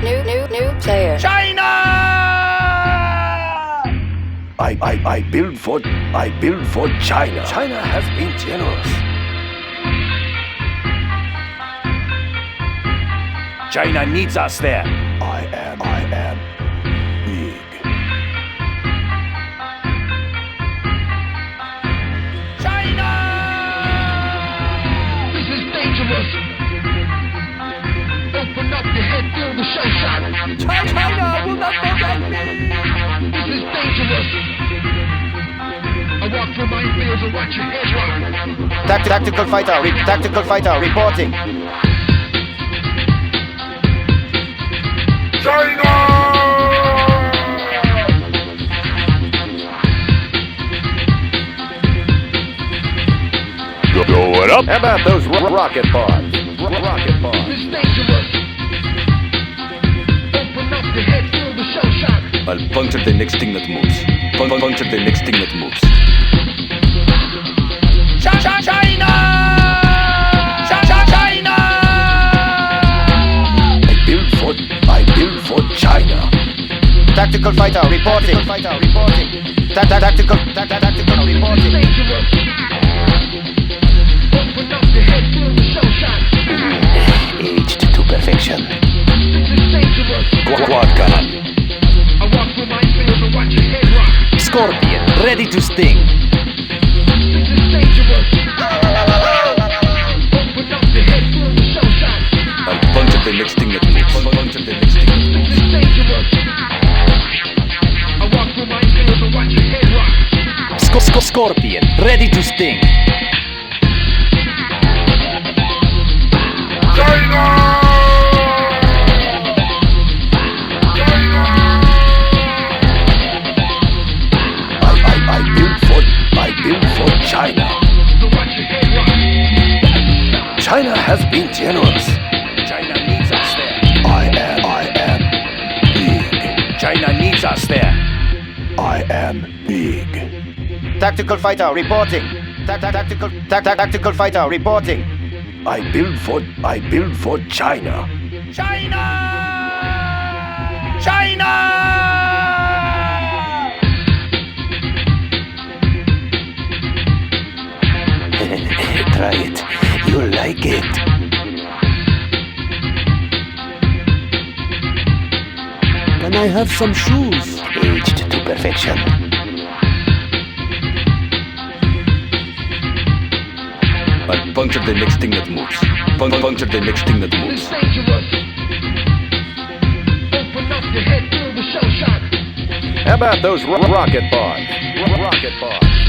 New player. China! I build for China. China has been generous. China needs us there. I am big. China! This is dangerous. Open up your head, feel the show shot. China will not forget me. This is dangerous. I walk through minefields and watch your head rock. Tactical fighter reporting. China! Going up. How about those rocket pods? Rocket pods. This is dangerous. Open up your head, feel the show shot. I'll puncture the next thing that moves. Puncture the next thing that moves. China! China! I build for China. Tactical fighter reporting. Tactical reporting. Dangerous. Open up your head, feel the show shot. Aged to perfection. This is dangerous. Quad gun. I walk through minefields and watch your head rock. Scorpion, ready to sting. This is dangerous. Open up your head, feel the show shot. I'll puncture the next thing that moves. Puncture the next thing that moves. This is dangerous. I walk through minefields and watch your head rock. Scorpion, ready to sting. China! I build for China. So watch your head rock. China has been generous. China needs us there. I am big. China needs us there. I am big. Tactical fighter reporting. Tactical fighter reporting. I build for China. China! China! Try it. You'll like it. Can I have some shoes? Aged to perfection. I'll puncture the next thing that moves. Puncture the next thing that This moves. is dangerous. Open up your head, feel the show shot. How about those rocket pods? Rocket pods.